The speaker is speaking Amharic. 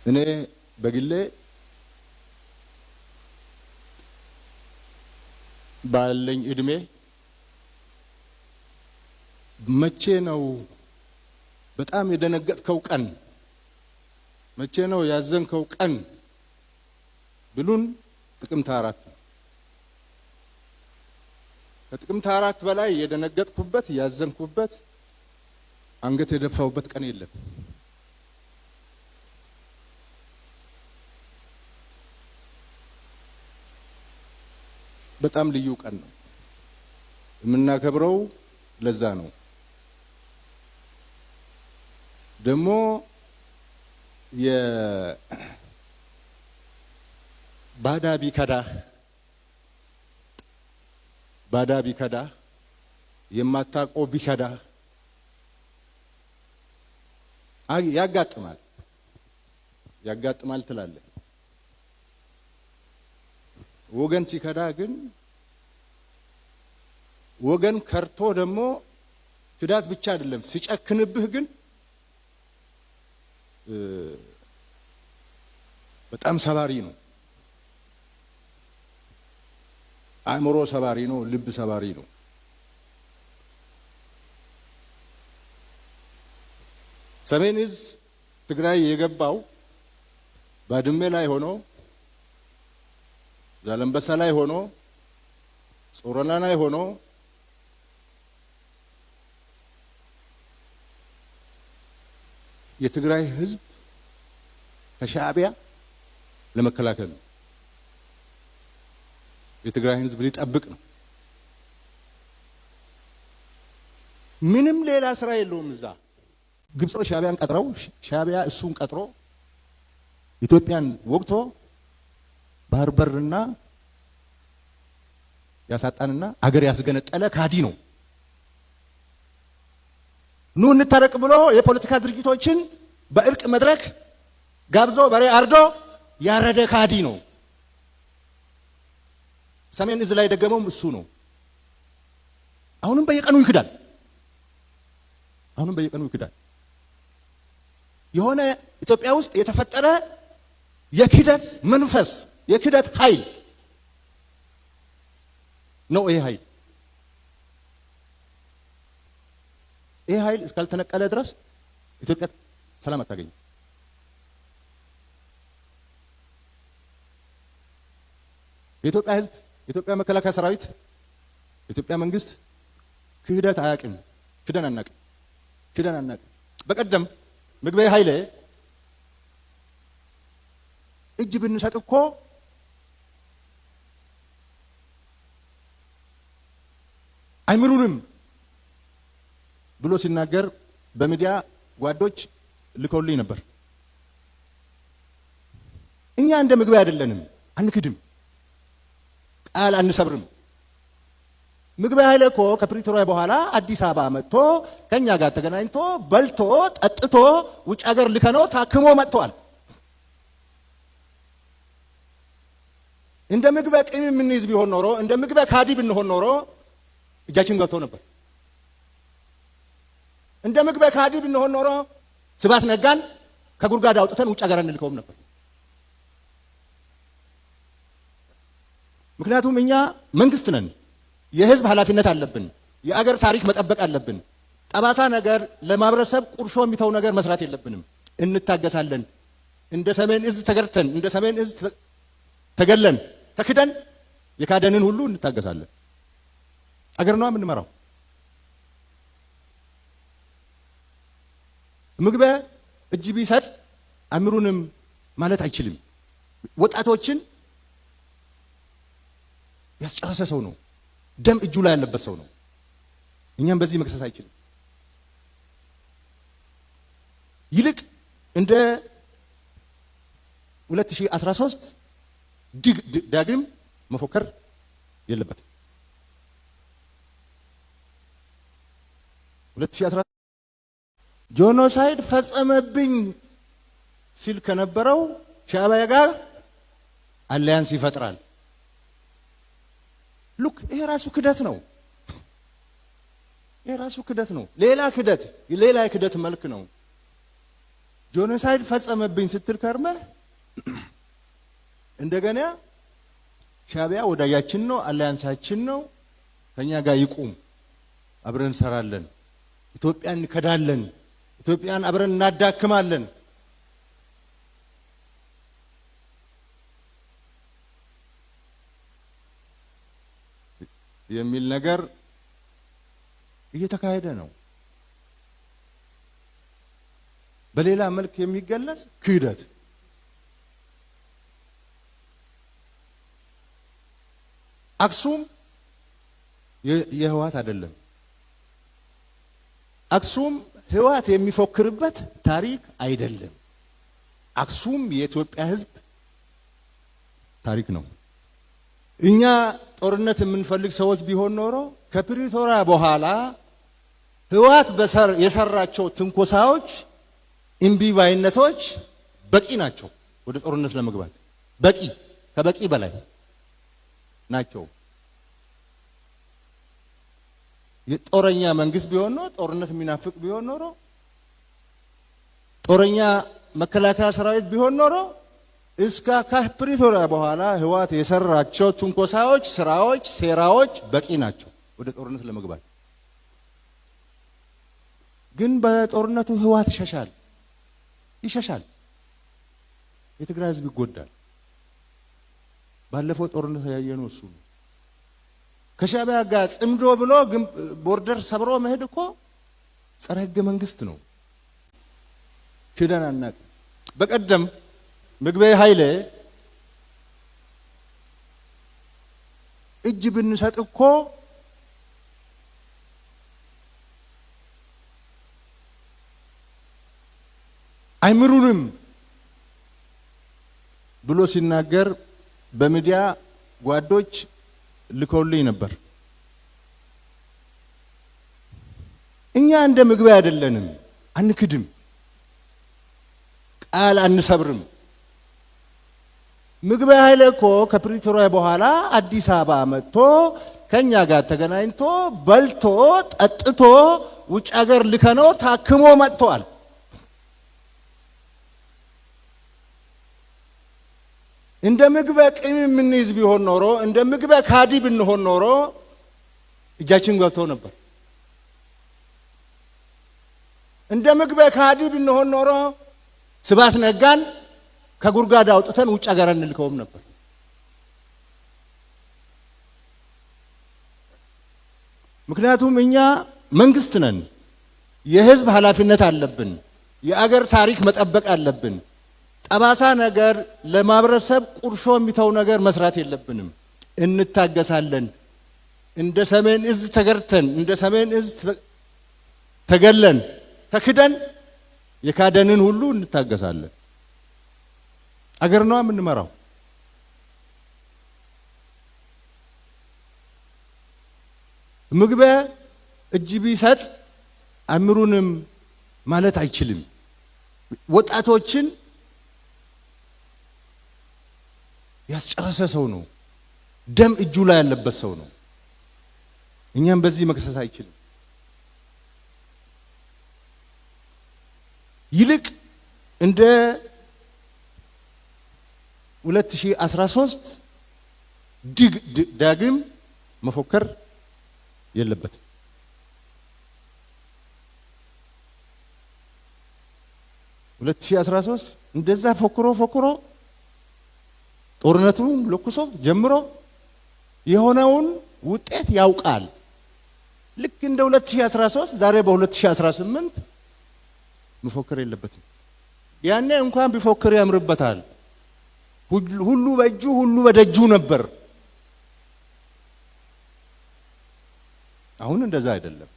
እኔ በግሌ ባለኝ እድሜ መቼ ነው በጣም የደነገጥከው ቀን መቼ ነው ያዘንከው ቀን ብሉን ጥቅምት 4 ከጥቅምት 4 በላይ የደነገጥኩበት ያዘንኩበት አንገት የደፋውበት ቀን የለም። በጣም ልዩ ቀን ነው የምናከብረው። ለዛ ነው ደግሞ ባዳ ቢከዳ የማታቆ ቢከዳ ያጋጥማል ትላለህ። ወገን ሲከዳ ግን ወገን ከርቶ ደግሞ ክዳት ብቻ አይደለም ሲጨክንብህ ግን በጣም ሰባሪ ነው። አእምሮ ሰባሪ ነው። ልብ ሰባሪ ነው። ሰሜን ዕዝ ትግራይ የገባው ባድመ ላይ ሆኖ ዛላምበሳ ላይ ሆኖ ጾረና ላይ ሆኖ የትግራይ ህዝብ ከሻዕቢያ ለመከላከል ነው። የትግራይ ህዝብ ሊጠብቅ ነው። ምንም ሌላ ስራ የለውም። እዛ ግብጾች ሻዕቢያን ቀጥረው ሻዕቢያ እሱን ቀጥሮ ኢትዮጵያን ወግቶ ባህር በርና ያሳጣንና አገር ያስገነጠለ ካዲ ነው። ኑ እንታረቅ ብሎ የፖለቲካ ድርጅቶችን በእርቅ መድረክ ጋብዞ በሬ አርዶ ያረደ ካዲ ነው። ሰሜን ዕዝ ላይ ደገመውም እሱ ነው። አሁንም በየቀኑ ይክዳል። የሆነ ኢትዮጵያ ውስጥ የተፈጠረ የክደት መንፈስ የክደት ኃይል ነው። ይሄ ኃይል እስካልተነቀለ ድረስ ኢትዮጵያ ሰላም አታገኝም። የኢትዮጵያ ህዝብ፣ የኢትዮጵያ መከላከያ ሰራዊት፣ የኢትዮጵያ መንግስት ክህደት አያውቅም። ክደን አናውቅም። በቀደም ምግበይ ኃይሌ እጅ ብንሰጥ እኮ አይምሩንም ብሎ ሲናገር በሚዲያ ጓዶች ልከውልኝ ነበር። እኛ እንደ ምግበይ አይደለንም፣ አንክድም፣ ቃል አንሰብርም። ምግበይ ኃይሌ እኮ ከፕሪቶሪያ በኋላ አዲስ አበባ መጥቶ ከኛ ጋር ተገናኝቶ በልቶ ጠጥቶ ውጭ ሀገር ልከነው ታክሞ መጥቷል። እንደ ምግበይ ቂም የምንይዝ ቢሆን ኖሮ እንደ ምግበይ ካዲ ብንሆን ኖሮ እጃችን ገብቶ ነበር። እንደ ምግበይ ካዲ ብንሆን ኖሮ ስብሐት ነጋን ከጉድጓድ አውጥተን ውጭ ሀገር እንልከውም ነበር። ምክንያቱም እኛ መንግስት ነን። የህዝብ ኃላፊነት አለብን። የአገር ታሪክ መጠበቅ አለብን። ጠባሳ ነገር ለማህበረሰብ ቁርሾ የሚተው ነገር መስራት የለብንም። እንታገሳለን። እንደ ሰሜን ዕዝ ተገርተን እንደ ሰሜን ዕዝ ተገለን ተክደን የካደንን ሁሉ እንታገሳለን። አገር ነው የምንመራው። ምግበይ እጅ ቢሰጥ አምሩንም ማለት አይችልም። ወጣቶችን ያስጨረሰ ሰው ነው። ደም እጁ ላይ ያለበት ሰው ነው። እኛም በዚህ መክሰስ አይችልም። ይልቅ እንደ 2013 ዳግም መፎከር የለበትም። 2013 ጄኖሳይድ ፈጸመብኝ ሲል ከነበረው ሻዕቢያ ጋር አሊያንስ ይፈጥራል። ሉክ ይሄ ራሱ ክደት ነው። ሌላ የክደት መልክ ነው። ጆኖሳይድ ፈጸመብኝ ስትል ከርመህ እንደገና ሻዕቢያ ወዳጃችን ነው፣ አላያንሳችን ነው፣ ከኛ ጋር ይቁም፣ አብረን እንሰራለን፣ ኢትዮጵያን እንከዳለን፣ ኢትዮጵያን አብረን እናዳክማለን የሚል ነገር እየተካሄደ ነው። በሌላ መልክ የሚገለጽ ክህደት አክሱም የህወሓት አይደለም። አክሱም ህወሓት የሚፎክርበት ታሪክ አይደለም። አክሱም የኢትዮጵያ ህዝብ ታሪክ ነው። እኛ ጦርነት የምንፈልግ ሰዎች ቢሆን ኖሮ ከፕሪቶሪያ በኋላ ህወሓት የሰራቸው ትንኮሳዎች፣ እምቢባይነቶች በቂ ናቸው ወደ ጦርነት ለመግባት። በቂ ከበቂ በላይ ናቸው። የጦረኛ መንግስት ቢሆን ኖሮ ጦርነት የሚናፍቅ ቢሆን ኖሮ ጦረኛ መከላከያ ሰራዊት ቢሆን ኖሮ እስከ ከፕሪቶሪያ በኋላ ህወሓት የሰራቸው ትንኮሳዎች፣ ስራዎች፣ ሴራዎች በቂ ናቸው ወደ ጦርነት ለመግባት። ግን በጦርነቱ ህወሓት ይሸሻል። የትግራይ ህዝብ ይጎዳል። ባለፈው ጦርነት ያየነው እሱ ነው። ከሻዕቢያ ጋር ጽምዶ ብሎ ግን ቦርደር ሰብሮ መሄድ እኮ ጸረ ህገ መንግስት ነው። ክደን አናውቅም። በቀደም ምግበይ ኃይሌ እጅ ብንሰጥ እኮ አይምሩንም ብሎ ሲናገር በሚዲያ ጓዶች ልከውልኝ ነበር። እኛ እንደ ምግበይ አይደለንም፣ አንክድም፣ ቃል አንሰብርም። ምግበይ ኃይሌ እኮ ከፕሪቶሪያ በኋላ አዲስ አበባ መጥቶ ከኛ ጋር ተገናኝቶ በልቶ ጠጥቶ ውጭ ሀገር ልከነው ታክሞ መጥቷል። እንደ ምግበይ ቂም የምንይዝ ቢሆን ኖሮ፣ እንደ ምግበይ ካዲ ብንሆን ኖሮ እጃችን ገብቶ ነበር። እንደ ምግበይ ካዲ ብንሆን ኖሮ ስብሐት ነጋን ከጉርጋዳ አውጥተን ውጭ ሀገር እንልከውም ነበር። ምክንያቱም እኛ መንግስት ነን፣ የህዝብ ኃላፊነት አለብን፣ የአገር ታሪክ መጠበቅ አለብን። ጠባሳ ነገር ለማህበረሰብ ቁርሾ የሚተው ነገር መስራት የለብንም። እንታገሳለን። እንደ ሰሜን እዝ ተገርተን፣ እንደ ሰሜን እዝ ተገለን፣ ተክደን የካደንን ሁሉ እንታገሳለን። አገር ነው የምንመራው። ምግበይ እጅ ቢሰጥ አምሩንም ማለት አይችልም። ወጣቶችን ያስጨረሰ ሰው ነው። ደም እጁ ላይ ያለበት ሰው ነው። እኛም በዚህ መክሰስ አይችልም። ይልቅ እንደ 2013 ዳግም መፎከር የለበትም። 2013 እንደዛ ፎክሮ ጦርነቱን ለኩሶ ጀምሮ የሆነውን ውጤት ያውቃል። ልክ እንደ 2013 ዛሬ በ2018 መፎከር የለበትም። ያኔ እንኳን ቢፎክር ያምርበታል። ሁሉ በእጁ ሁሉ በደጁ ነበር። አሁን እንደዛ አይደለም።